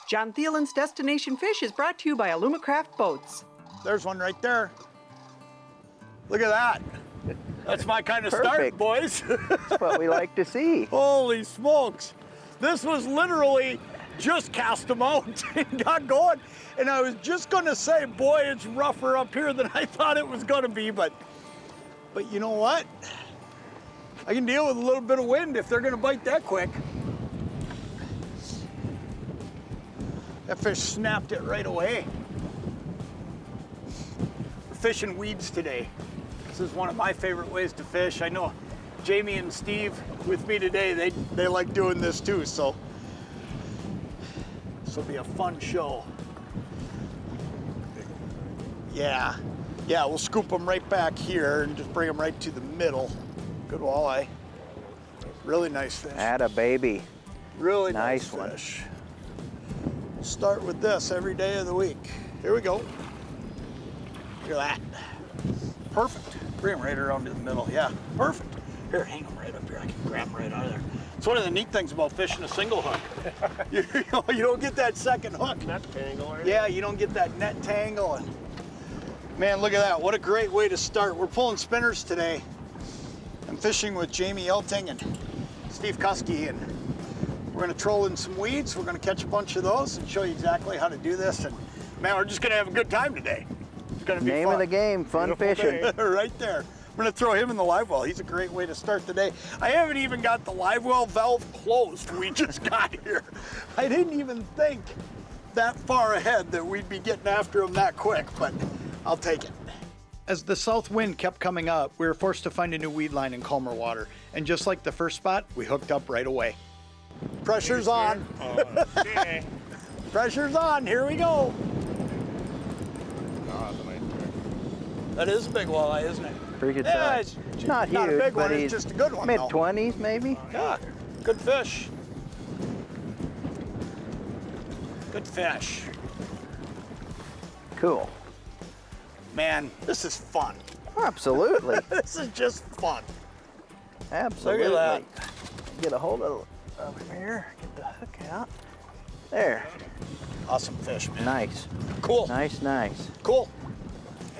Jon Thielen's Destination Fish is brought to you by Alumacraft Boats. There's one right there. Look at that. That's my kind of Perfect. start, boys. That's what we like to see. Holy smokes. This was literally just cast them out and got going. And I was just gonna say, boy, it's rougher up here than I thought it was gonna be, but you know what? I can deal with a little bit of wind if they're gonna bite that quick. That fish snapped it right away. We're fishing weeds today. This is one of my favorite ways to fish. I know Jamie and Steve with me today, they like doing this too, so this will be a fun show. Yeah, we'll scoop them right back here and just bring them right to the middle. Good walleye. Really nice fish. Atta baby. Really nice nice one. fish. Start with this every day of the week. Here we go. Look at that. Perfect. Bring them right around to the middle. Yeah, perfect. Here, hang them right up here. I can grab them right out of there. It's one of the neat things about fishing a single hook. you don't get that second hook. Net tangle. Yeah, you don't get that net tangle. And man, look at that. What a great way to start. We're pulling spinners today. I'm fishing with Jamie Elting and Steve Kuski, and we're gonna troll in some weeds. We're gonna catch a bunch of those and show you exactly how to do this. And man, we're just gonna have a good time today. It's gonna be Name fun. of the game, fun fishing. Right there. I'm gonna throw him in the live well. He's a great way to start the day. I haven't even got the live well valve closed. We just got here. I didn't even think that far ahead that we'd be getting after him that quick, but I'll take it. As the south wind kept coming up, we were forced to find a new weed line in calmer water. And just like the first spot, we hooked up right away. Pressure's on. Okay. Pressure's on. Here we go. Oh, that's a nice fish. That is a big walleye, isn't it? Pretty good Yeah, size. it's Not not huge, a big but one. he's It's just a good one. though. mid-20s maybe. Yeah, good fish. Good fish. Cool. Man, this is fun. Absolutely. This is just fun. Absolutely. Look at Get a hold of over here. Get the hook out. There. Awesome fish, man. Nice. Cool. Nice, nice. Cool.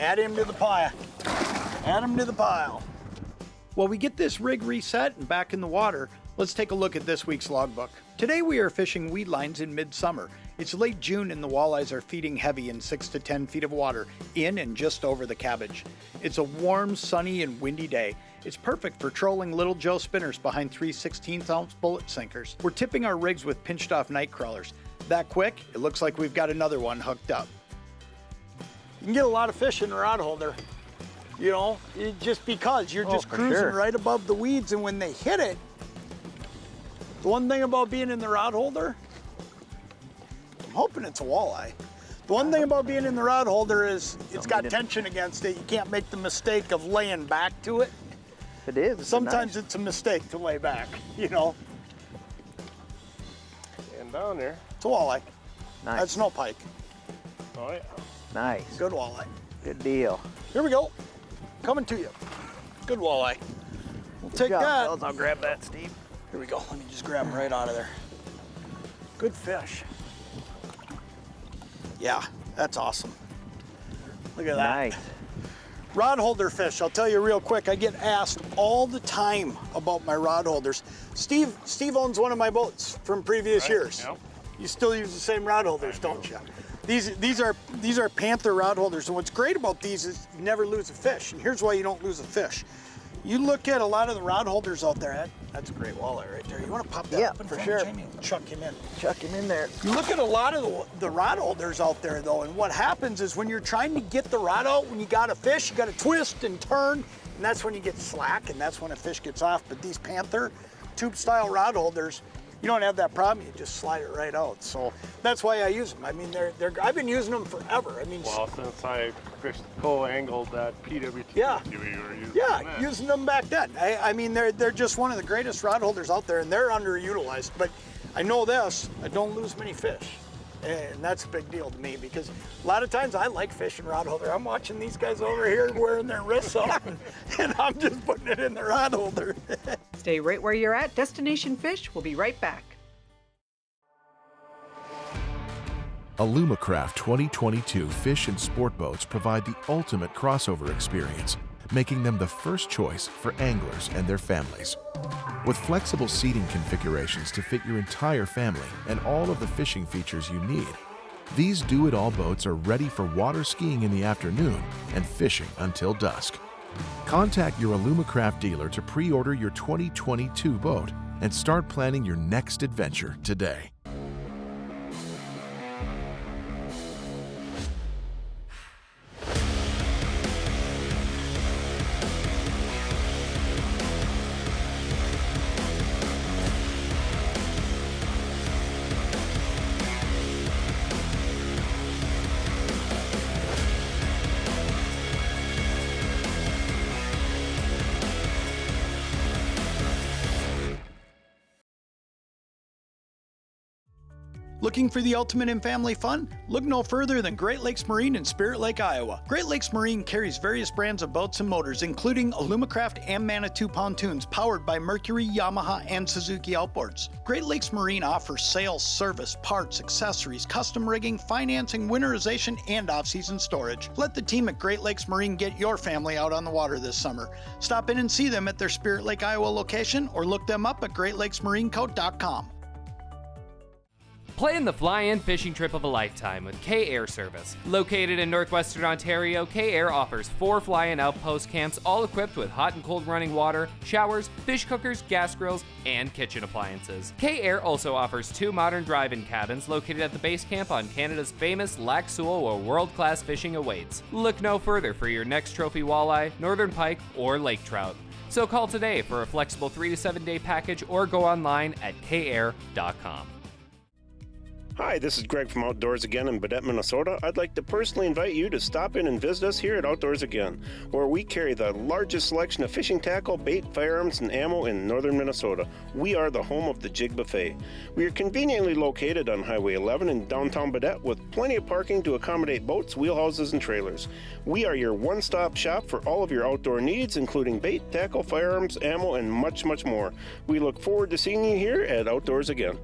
Add him to the pile. Add him to the pile. While we get this rig reset and back in the water, let's take a look at this week's logbook. Today we are fishing weed lines in midsummer. It's late June and the walleyes are feeding heavy in 6 to 10 feet of water in and just over the cabbage. It's a warm, sunny, and windy day. It's perfect for trolling Little Joe spinners behind 3 16th-ounce bullet sinkers. We're tipping our rigs with pinched off night crawlers. That quick, it looks like we've got another one hooked up. You can get a lot of fish in a rod holder, you know, just because you're just for cruising sure. right above the weeds, and when they hit it, the one thing about being in the rod holder, I'm hoping it's a walleye. The one thing about being in the rod holder is it's got tension against it. You can't make the mistake of laying back to it. It is. It's Sometimes nice. it's a mistake to lay back, you know. And down there. It's a walleye. Nice. That's no pike. Oh yeah. Nice. Good walleye. Good deal. Here we go. Coming to you. Good walleye. We'll take Good job, that. fellas. I'll grab that, Steve. Here we go. Let me just grab him right out of there. Good fish. Yeah, that's awesome. Look at that. Nice. Rod holder fish, I'll tell you real quick, I get asked all the time about my rod holders. Steve owns one of my boats from previous Right, years. yep. You still use the same rod holders, don't you? These are Panther rod holders, and what's great about these is you never lose a fish, and here's why you don't lose a fish. You look at a lot of the rod holders out there, that's a great walleye right there. You want to pop that Yeah, up in for front sure. of Jamie? Chuck him in. Chuck him in there. You look at a lot of the rod holders out there though, and what happens is when you're trying to get the rod out, when you got a fish, you got to twist and turn, and that's when you get slack, and that's when a fish gets off. But these Panther tube style rod holders, you don't have that problem. You just slide it right out. So that's why I use them. I mean, I've been using them forever. I mean, Well, since I fished co-angled that PWT, Yeah. you were using yeah, that. using them back then. I mean, they're just one of the greatest rod holders out there, and they're underutilized. But I know this, I don't lose many fish. And that's a big deal to me because a lot of times I like fishing rod holder. I'm watching these guys over here wearing their wrists off, and I'm just putting it in the rod holder. Stay right where you're at. Destination Fish will be right back. Alumacraft 2022 fish and sport boats provide the ultimate crossover experience, making them the first choice for anglers and their families. With flexible seating configurations to fit your entire family and all of the fishing features you need, these do-it-all boats are ready for water skiing in the afternoon and fishing until dusk. Contact your Alumacraft dealer to pre-order your 2022 boat and start planning your next adventure today. Looking for the ultimate in family fun? Look no further than Great Lakes Marine in Spirit Lake, Iowa. Great Lakes Marine carries various brands of boats and motors, including Alumacraft and Manitou pontoons powered by Mercury, Yamaha, and Suzuki outboards. Great Lakes Marine offers sales, service, parts, accessories, custom rigging, financing, winterization, and off-season storage. Let the team at Great Lakes Marine get your family out on the water this summer. Stop in and see them at their Spirit Lake, Iowa location, or look them up at greatlakesmarineco.com. Plan the fly-in fishing trip of a lifetime with K-Air Service. Located in northwestern Ontario, K-Air offers 4 fly-in outpost camps, all equipped with hot and cold running water, showers, fish cookers, gas grills, and kitchen appliances. K-Air also offers 2 modern drive-in cabins located at the base camp on Canada's famous Lac Seul, where world-class fishing awaits. Look no further for your next trophy walleye, northern pike, or lake trout. So call today for a flexible 3 to 7 day package or go online at kair.com. Hi, this is Greg from Outdoors Again in Baudette, Minnesota. I'd like to personally invite you to stop in and visit us here at Outdoors Again, where we carry the largest selection of fishing tackle, bait, firearms, and ammo in northern Minnesota. We are the home of the Jig Buffet. We are conveniently located on Highway 11 in downtown Baudette with plenty of parking to accommodate boats, wheelhouses, and trailers. We are your one-stop shop for all of your outdoor needs, including bait, tackle, firearms, ammo, and much, much more. We look forward to seeing you here at Outdoors Again.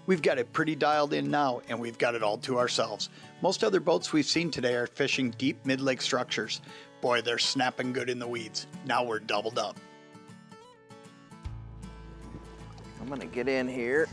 We've got it pretty dialed in now, and we've got it all to ourselves. Most other boats we've seen today are fishing deep mid-lake structures. Boy, they're snapping good in the weeds. Now we're doubled up. I'm gonna get in here.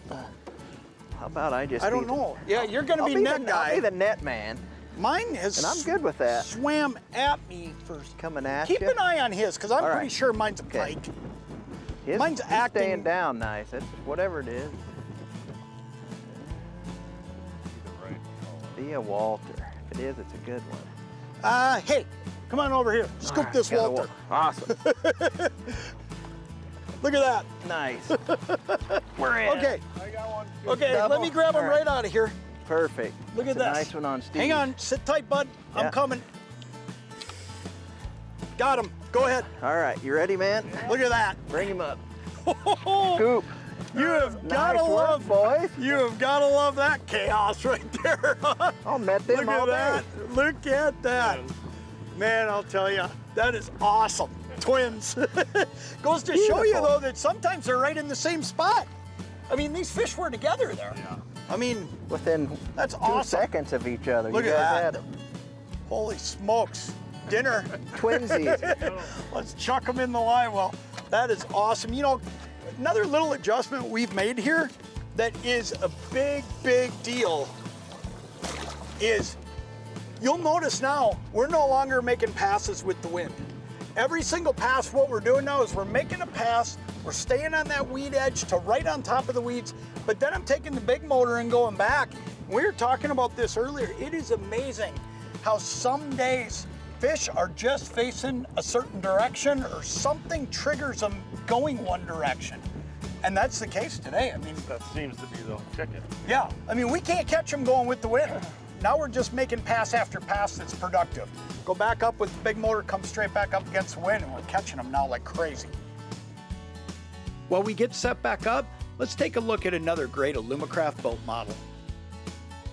How about I just? I don't know. Yeah, you're gonna be net guy. I'll be the net man. Mine has. And I'm good with that. Swam at me first. Coming at Keep you. an eye on his, because I'm All pretty right. sure mine's a Okay. pike. Mine's acting- staying down nice. It's whatever it is. Be a Walter. If it is, it's a good one. Hey, come on over here. Scoop All this right, got a Walter. Awesome. Look at that. Nice. We're in. Okay. I got one. Okay, Double. let me grab him All right. right out of here. Perfect. Look at It's this. a nice one on Steve. Hang on, sit tight, bud. Yeah. I'm coming. Got him. Go ahead. All right, you ready, man? Look at that. Bring him up. Oh, Scoop. you have gotta Nice work, love, boys. you have gotta love that chaos right there. I'll met them Look all at that. day. Look at that. Man, I'll tell you, that is awesome. Twins. Goes to show you, Beautiful. though, that sometimes they're right in the same spot. I mean, these fish were together there. Yeah. I mean, Within That's 2 awesome. seconds of each other. Look you at guys that. had them. holy smokes. Dinner. Twinsies. Let's chuck them in the live well. That is awesome. You know, another little adjustment we've made here that is a big, big deal is you'll notice now we're no longer making passes with the wind. Every single pass, what we're doing now is we're making a pass, we're staying on that weed edge to right on top of the weeds, but then I'm taking the big motor and going back. We were talking about this earlier. It is amazing how some days fish are just facing a certain direction or something triggers them going one direction. And that's the case today. I mean, That seems to be the ticket. yeah, I mean, we can't catch them going with the wind. Now we're just making pass after pass that's productive. Go back up with the big motor, come straight back up against the wind, and we're catching them now like crazy. While we get set back up, let's take a look at another great Alumacraft boat model.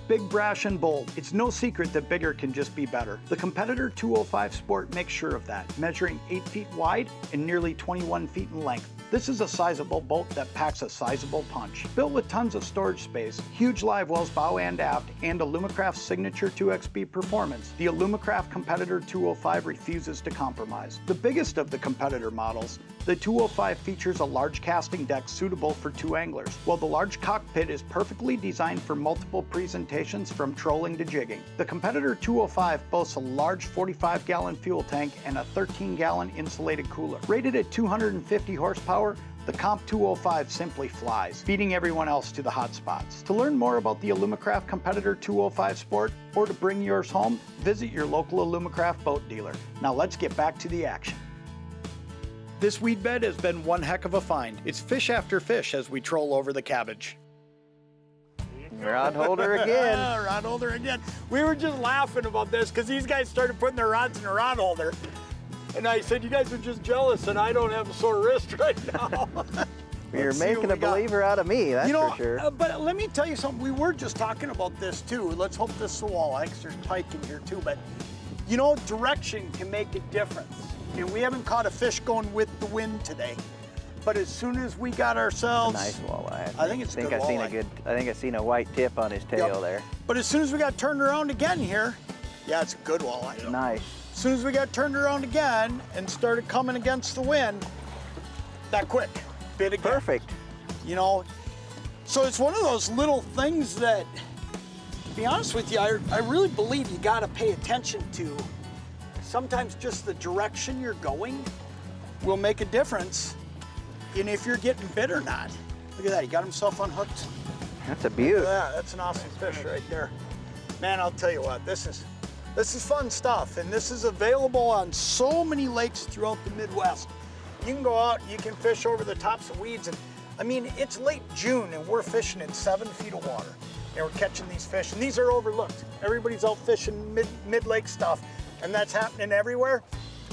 Big, brash, and bold. It's no secret that bigger can just be better. The Competitor 205 Sport makes sure of that, measuring 8 feet wide and nearly 21 feet in length. This is a sizable boat that packs a sizable punch. Built with tons of storage space, huge live wells bow and aft, and Alumacraft's signature 2XP performance, the Alumacraft Competitor 205 refuses to compromise. The biggest of the competitor models, the 205 features a large casting deck suitable for 2 anglers, while the large cockpit is perfectly designed for multiple presentations from trolling to jigging. The Competitor 205 boasts a large 45-gallon fuel tank and a 13-gallon insulated cooler. Rated at 250 horsepower, the Comp 205 simply flies, beating everyone else to the hot spots. To learn more about the Alumacraft Competitor 205 Sport, or to bring yours home, visit your local Alumacraft boat dealer. Now let's get back to the action. This weed bed has been one heck of a find. It's fish after fish as we troll over the cabbage. Rod holder again. Rod holder again. We were just laughing about this because these guys started putting their rods in the rod holder. And I said, you guys are just jealous and I don't have a sore wrist right now. You're making a believer out of me, that's for sure. But let me tell you something. We were just talking about this too. Let's hope this is a walleye because there's pike in here too. But you know, direction can make a difference. And we haven't caught a fish going with the wind today. But as soon as we got ourselves... Nice walleye. I think it's a good walleye. I think I seen a white tip on his tail there. But as soon as we got turned around again here, yeah, it's a good walleye. Nice. As soon as we got turned around again and started coming against the wind, that quick, bit again. Perfect. You know, so it's one of those little things that, to be honest with you, I really believe you got to pay attention to. Sometimes just the direction you're going will make a difference in if you're getting bit or not. Look at that, he got himself unhooked. That's a beaut. Yeah, that's an awesome fish right there. Man, I'll tell you what, this is fun stuff, and this is available on so many lakes throughout the Midwest. You can go out, you can fish over the tops of weeds, and I mean, it's late June and we're fishing in 7 feet of water. And we're catching these fish, and these are overlooked. Everybody's out fishing mid-lake stuff, and that's happening everywhere.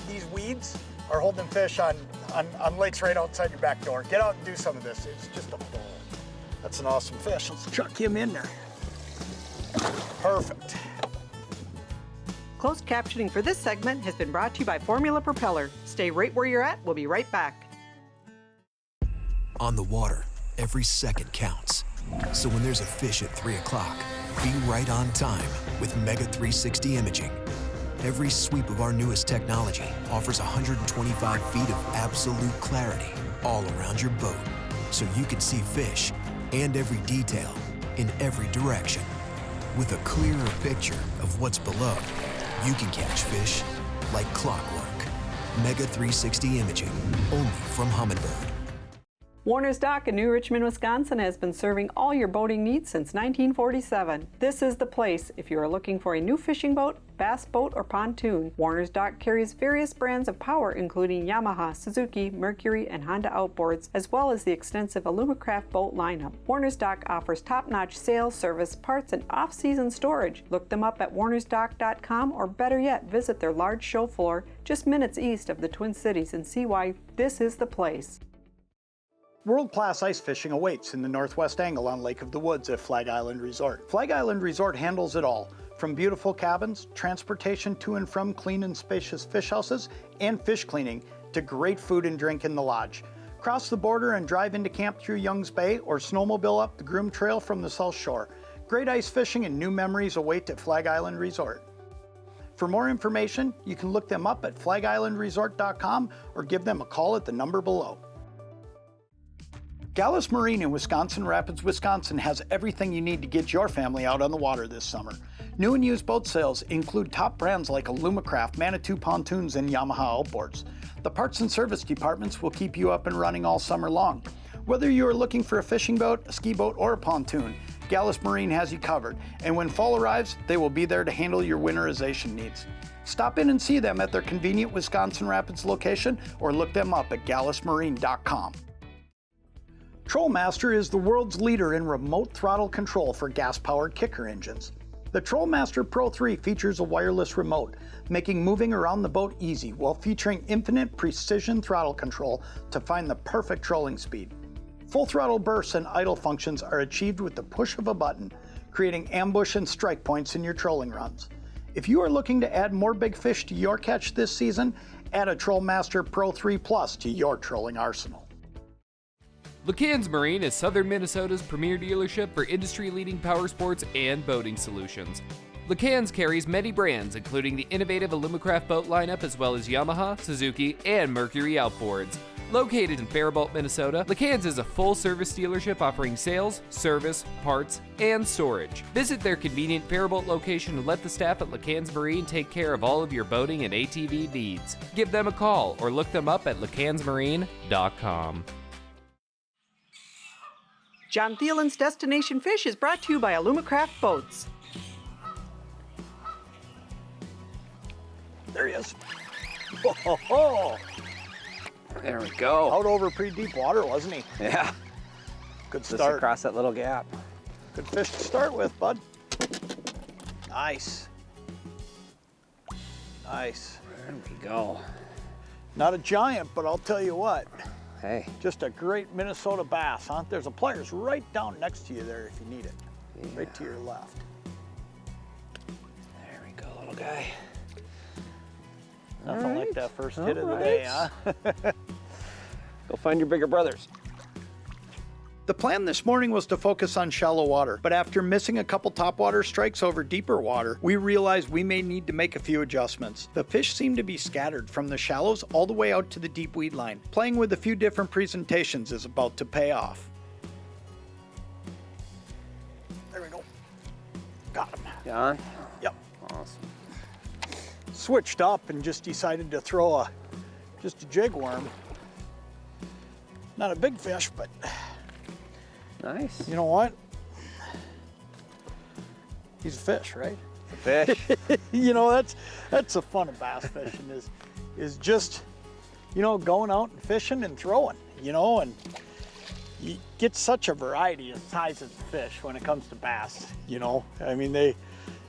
These weeds are holding fish on lakes right outside your back door. Get out and do some of this. It's just a ball. That's an awesome fish. Let's chuck him in there. Perfect. Closed captioning for this segment has been brought to you by Formula Propeller. Stay right where you're at. We'll be right back. On the water, every second counts. So when there's a fish at 3 o'clock, be right on time with Mega 360 imaging. Every sweep of our newest technology offers 125 feet of absolute clarity all around your boat, so you can see fish and every detail in every direction. With a clearer picture of what's below, you can catch fish like clockwork. Mega 360 imaging, only from Humminbird. Warner's Dock in New Richmond, Wisconsin has been serving all your boating needs since 1947. This is the place if you are looking for a new fishing boat, bass boat, or pontoon. Warner's Dock carries various brands of power including Yamaha, Suzuki, Mercury, and Honda outboards, as well as the extensive Alumacraft boat lineup. Warner's Dock offers top-notch sales, service, parts, and off-season storage. Look them up at warnersdock.com, or better yet, visit their large show floor just minutes east of the Twin Cities and see why this is the place. World-class ice fishing awaits in the Northwest Angle on Lake of the Woods at Flag Island Resort. Flag Island Resort handles it all, from beautiful cabins, transportation to and from clean and spacious fish houses, and fish cleaning, to great food and drink in the lodge. Cross the border and drive into camp through Youngs Bay, or snowmobile up the Groom Trail from the South Shore. Great ice fishing and new memories await at Flag Island Resort. For more information, you can look them up at flagislandresort.com or give them a call at the number below. Gallus Marine in Wisconsin Rapids, Wisconsin has everything you need to get your family out on the water this summer. New and used boat sales include top brands like Alumacraft, Manitou pontoons, and Yamaha outboards. The parts and service departments will keep you up and running all summer long. Whether you are looking for a fishing boat, a ski boat, or a pontoon, Gallus Marine has you covered, and when fall arrives, they will be there to handle your winterization needs. Stop in and see them at their convenient Wisconsin Rapids location, or look them up at gallusmarine.com. Trollmaster is the world's leader in remote throttle control for gas-powered kicker engines. The Trollmaster Pro 3 features a wireless remote, making moving around the boat easy while featuring infinite precision throttle control to find the perfect trolling speed. Full throttle bursts and idle functions are achieved with the push of a button, creating ambush and strike points in your trolling runs. If you are looking to add more big fish to your catch this season, add a Trollmaster Pro 3 Plus to your trolling arsenal. LeCans Marine is southern Minnesota's premier dealership for industry-leading power sports and boating solutions. LeCans carries many brands, including the innovative Alumacraft boat lineup, as well as Yamaha, Suzuki, and Mercury outboards. Located in Faribault, Minnesota, LeCans is a full-service dealership offering sales, service, parts, and storage. Visit their convenient Faribault location and let the staff at LeCans Marine take care of all of your boating and ATV needs. Give them a call or look them up at lecansmarine.com. Jon Thielen's Destination Fish is brought to you by Alumacraft Boats. There he is. Oh, There we go. out over pretty deep water, wasn't he? Yeah. Good Just start. across that little gap. Good fish to start with, bud. Nice. Nice. There we go. Not a giant, but I'll tell you what, Hey. just a great Minnesota bass, huh? There's a player's right down next to you there if you need it. Yeah. Right to your left. There we go, little guy. Nothing All like right. that first All hit of the day, right. huh? Go find your bigger brothers. The plan this morning was to focus on shallow water, but after missing a couple topwater strikes over deeper water, we realized we may need to make a few adjustments. The fish seem to be scattered from the shallows all the way out to the deep weed line. Playing with a few different presentations is about to pay off. There we go. Got him. John? Yep. Awesome. Switched up and just decided to throw just a jig worm. Not a big fish, but Nice. you know what? He's a fish, right? Fish. You know, that's the fun of bass fishing is just, you know, going out and fishing and throwing, you know, and you get such a variety of sizes of fish when it comes to bass, you know. I mean,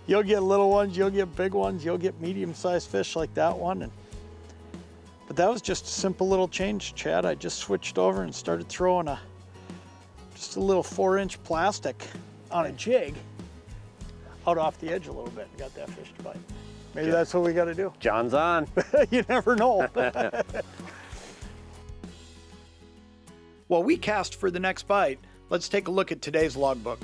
you'll get little ones, you'll get big ones, you'll get medium-sized fish like that one. But that was just a simple little change, Chad. I just switched over and started throwing just a little 4-inch plastic on a jig out off the edge a little bit and got that fish to bite. Maybe that's what we got to do. John's on. You never know. While we cast for the next bite, let's take a look at today's logbook.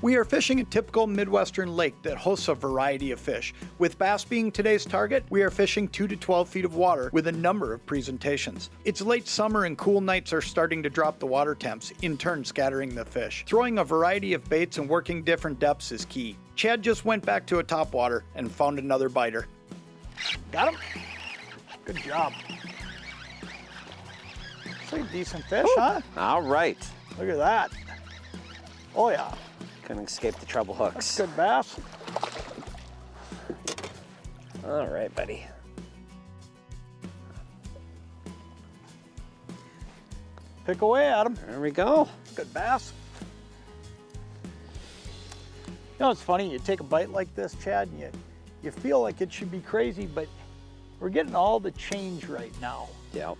We are fishing a typical Midwestern lake that hosts a variety of fish. With bass being today's target, we are fishing 2 to 12 feet of water with a number of presentations. It's late summer and cool nights are starting to drop the water temps, in turn scattering the fish. Throwing a variety of baits and working different depths is key. Chad just went back to a topwater and found another biter. Got him? Good job. It's a decent fish, huh? All right. Look at that. Oh yeah. Couldn't escape the trouble hooks. Good bass. All right, buddy. Pick away at him. There we go. Good bass. You know, it's funny, you take a bite like this, Chad, and you feel like it should be crazy, but we're getting all the change right now. Yep.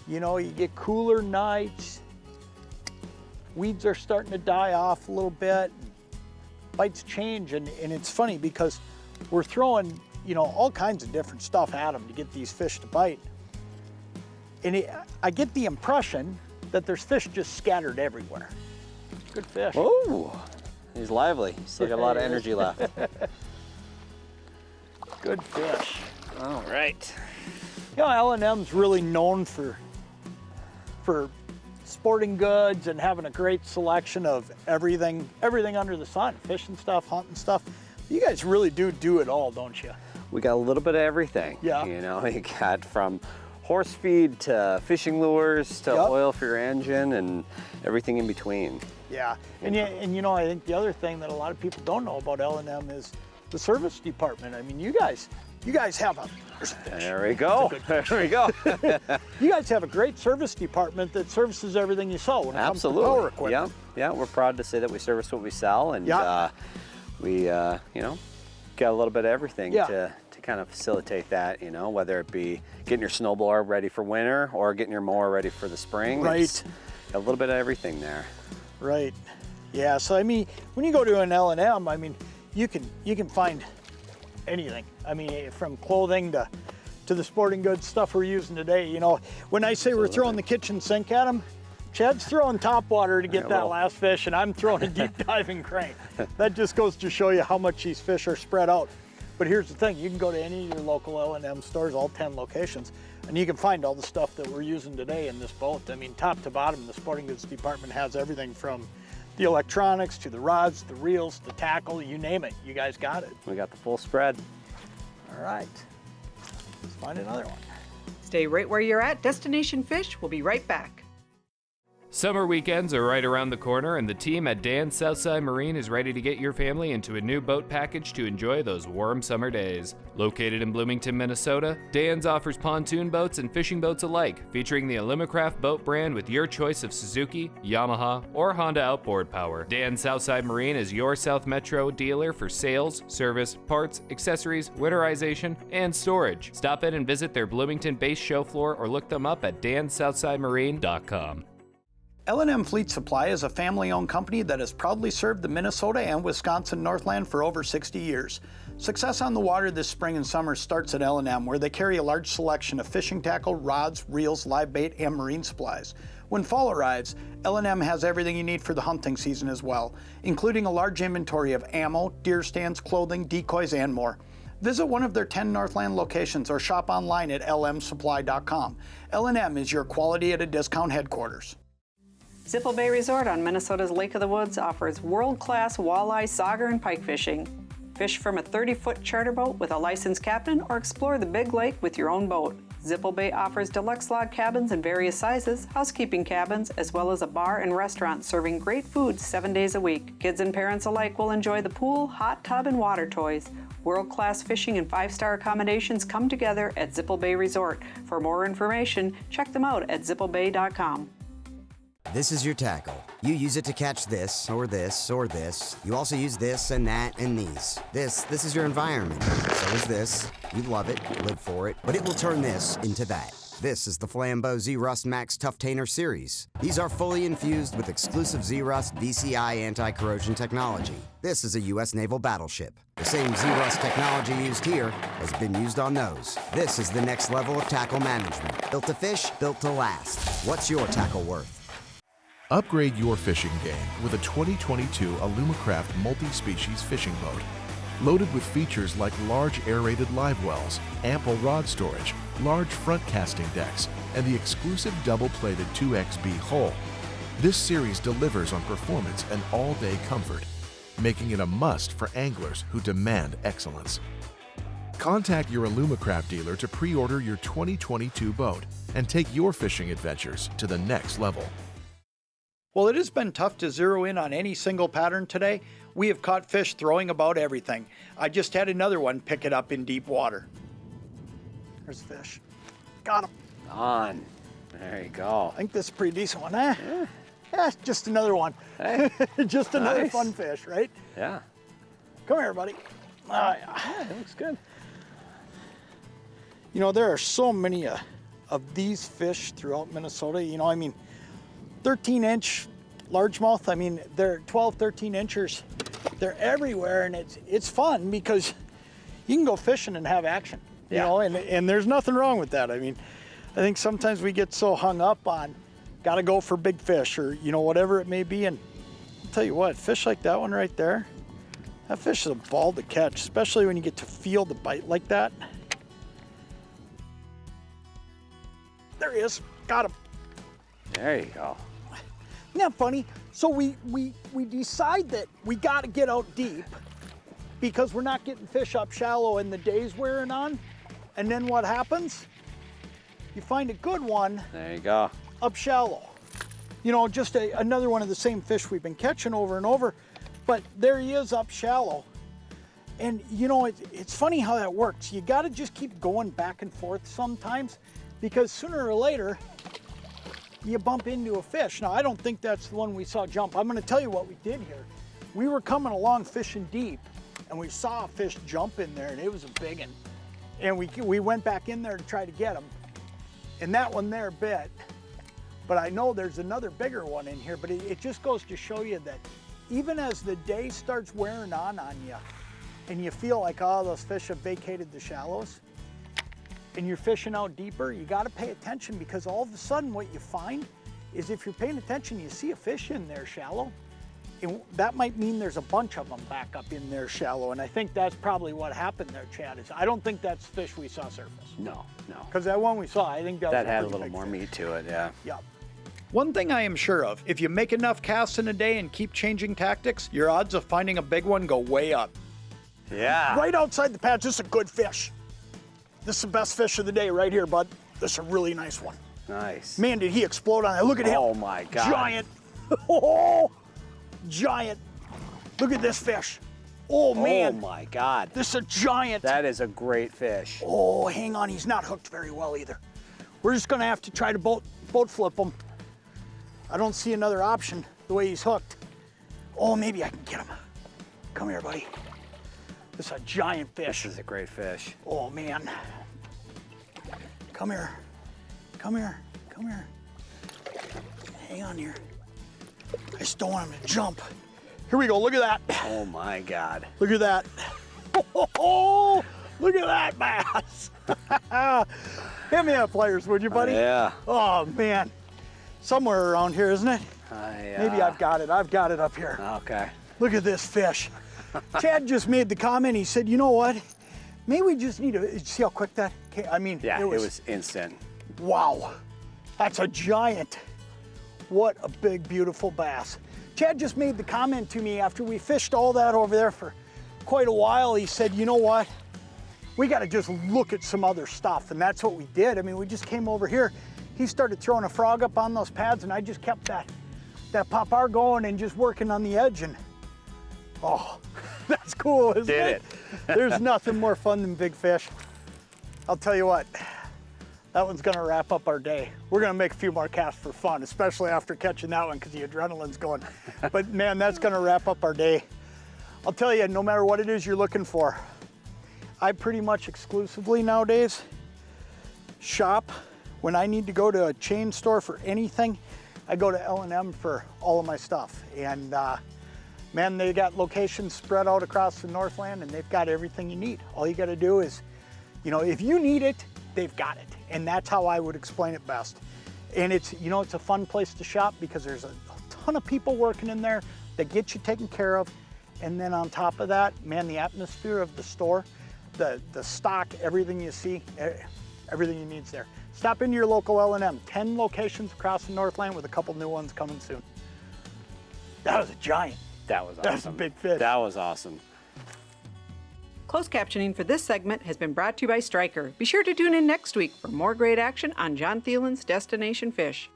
You know, you get cooler nights, weeds are starting to die off a little bit, bites change, and it's funny because we're throwing, you know, all kinds of different stuff at them to get these fish to bite. And I get the impression that there's fish just scattered everywhere. Good fish. Oh, he's lively. Still got a lot of energy left. Good fish. All right. You know, L&M's really known for sporting goods and having a great selection of everything under the sun, fishing stuff, hunting stuff. You guys really do it all, don't you? We got a little bit of everything. Yeah. You know, you got from horse feed to fishing lures to Yep. oil for your engine and everything in between. Yeah, and you know, I think the other thing that a lot of people don't know about L&M is the service department. I mean, you guys have there's a fish. There we go. There we go. You guys have a great service department that services everything you sell when it Absolutely. comes to power equipment. Yeah, we're proud to say that we service what we sell, and Yeah. we, you know, got a little bit of everything Yeah. to kind of facilitate that. You know, whether it be getting your snowblower ready for winter or getting your mower ready for the spring. Right. It's a little bit of everything there. Right. Yeah. So I mean, when you go to an L&M, I mean, you can find anything. I mean, from clothing to the sporting goods stuff we're using today. You know, when I say we're throwing the kitchen sink at them, Chad's throwing top water to get Yeah, that well. last fish, and I'm throwing a deep diving crank. That just goes to show you how much these fish are spread out. But here's the thing, you can go to any of your local L&M stores, all 10 locations, and you can find all the stuff that we're using today in this boat. I mean, top to bottom, the sporting goods department has everything from the electronics to the rods, the reels, the tackle, you name it. You guys got it. We got the full spread. All right, let's find another one. Stay right where you're at. Destination Fish will be right back. Summer weekends are right around the corner, and the team at Dan's Southside Marine is ready to get your family into a new boat package to enjoy those warm summer days. Located in Bloomington, Minnesota, Dan's offers pontoon boats and fishing boats alike, featuring the Alumacraft boat brand with your choice of Suzuki, Yamaha, or Honda outboard power. Dan's Southside Marine is your South Metro dealer for sales, service, parts, accessories, winterization, and storage. Stop in and visit their Bloomington-based show floor or look them up at dansouthsidemarine.com. L&M Fleet Supply is a family-owned company that has proudly served the Minnesota and Wisconsin Northland for over 60 years. Success on the water this spring and summer starts at L&M, where they carry a large selection of fishing tackle, rods, reels, live bait, and marine supplies. When fall arrives, L&M has everything you need for the hunting season as well, including a large inventory of ammo, deer stands, clothing, decoys, and more. Visit one of their 10 Northland locations or shop online at lmsupply.com. L&M is your quality at a discount headquarters. Zipple Bay Resort on Minnesota's Lake of the Woods offers world-class walleye, sauger, and pike fishing. Fish from a 30-foot charter boat with a licensed captain or explore the big lake with your own boat. Zipple Bay offers deluxe log cabins in various sizes, housekeeping cabins, as well as a bar and restaurant serving great food 7 days a week. Kids and parents alike will enjoy the pool, hot tub, and water toys. World-class fishing and 5-star accommodations come together at Zipple Bay Resort. For more information, check them out at zipplebay.com. This is your tackle. You use it to catch this, or this, or this. You also use this and that and these. This is your environment. So is this. You love it, live for it, but it will turn this into that. This is the Flambeau Z-Rust Max Tough Tainer series. These are fully infused with exclusive Z-Rust VCI anti-corrosion technology. This is a U.S. naval battleship. The same Z-Rust technology used here has been used on those. This is the next level of tackle management. Built to fish, built to last. What's your tackle worth? Upgrade your fishing game with a 2022 Alumacraft multi-species fishing boat. Loaded with features like large aerated live wells, ample rod storage, large front casting decks, and the exclusive double-plated 2XB hull. This series delivers on performance and all-day comfort, making it a must for anglers who demand excellence. Contact your Alumacraft dealer to pre-order your 2022 boat and take your fishing adventures to the next level. Well, it has been tough to zero in on any single pattern today. We have caught fish throwing about everything. I just had another one pick it up in deep water. There's a fish. Got him. On. There you go. I think this is a pretty decent one, eh? Yeah, just another one. Hey. Just another Nice. fun fish, right? Yeah. Come here, buddy. Yeah, it looks good. You know, there are so many of these fish throughout Minnesota. You know, I mean, 13-inch largemouth, I mean, they're 12, 13 inchers. They're everywhere, and it's fun because you can go fishing and have action, you know, and there's nothing wrong with that. I mean, I think sometimes we get so hung up on got to go for big fish or, you know, whatever it may be. And I'll tell you what, fish like that one right there, that fish is a ball to catch, especially when you get to feel the bite like that. There he is, got him. There you go. Isn't that funny? So we decide that we got to get out deep because we're not getting fish up shallow and the day's wearing on. And then what happens? You find a good one. There you go. Up shallow. You know, just another one of the same fish we've been catching over and over. But there he is up shallow. And you know, it's funny how that works. You got to just keep going back and forth sometimes because sooner or later, you bump into a fish. Now, I don't think that's the one we saw jump. I'm gonna tell you what we did here. We were coming along fishing deep and we saw a fish jump in there and it was a big one. And we went back in there to try to get him. And that one there bit. But I know there's another bigger one in here, but it just goes to show you that even as the day starts wearing on you and you feel like, oh, those fish have vacated the shallows, and you're fishing out deeper, you got to pay attention because all of a sudden what you find is if you're paying attention, you see a fish in there shallow. And that might mean there's a bunch of them back up in there shallow. And I think that's probably what happened there, Chad. Is I don't think that's fish we saw surface. No. Because that one we saw, I think that was had a pretty little big more fish. meat to it, yeah. Yep. One thing I am sure of, if you make enough casts in a day and keep changing tactics, your odds of finding a big one go way up. Yeah. Right outside the pads, this is a good fish. This is the best fish of the day right here, bud. This is a really nice one. Nice. Man, did he explode on it. Look at him. Oh my God. Giant. Oh, giant. Look at this fish. Oh man. Oh my God. This is a giant. That is a great fish. Oh, hang on, he's not hooked very well either. We're just gonna have to try to boat flip him. I don't see another option the way he's hooked. Oh, maybe I can get him. Come here, buddy. This is a giant fish. This is a great fish. Oh man. Come here. Come here. Come here. Hang on here. I just don't want him to jump. Here we go. Look at that. Oh my God. Look at that. Oh, look at that bass. Hit me up, players, would you, buddy? Yeah. Oh man. Somewhere around here, isn't it? Maybe I've got it. I've got it up here. Okay. Look at this fish. Chad just made the comment. He said, you know what? Maybe we just need to, see how quick that came? I mean, Yeah, it was instant. Wow. That's a giant. What a big, beautiful bass. Chad just made the comment to me after we fished all that over there for quite a while. He said, you know what? We got to just look at some other stuff. And that's what we did. I mean, we just came over here. He started throwing a frog up on those pads, and I just kept that pop-R going and just working on the edge. And oh, that's cool, isn't it? There's nothing more fun than big fish. I'll tell you what, that one's gonna wrap up our day. We're gonna make a few more casts for fun, especially after catching that one because the adrenaline's going. But man, that's gonna wrap up our day. I'll tell you, no matter what it is you're looking for, I pretty much exclusively nowadays shop. When I need to go to a chain store for anything, I go to L&M for all of my stuff. And man, they got locations spread out across the Northland, and they've got everything you need. All you gotta do is, you know, if you need it, they've got it. And that's how I would explain it best. And it's, you know, it's a fun place to shop because there's a ton of people working in there that get you taken care of. And then on top of that, man, the atmosphere of the store, the stock, everything you see, everything you need's there. Stop into your local L&M. 10 locations across the Northland with a couple new ones coming soon. That was a giant. That was awesome. That was a big fish. That was awesome. Closed captioning for this segment has been brought to you by Stryker. Be sure to tune in next week for more great action on Jon Thielen's Destination Fish.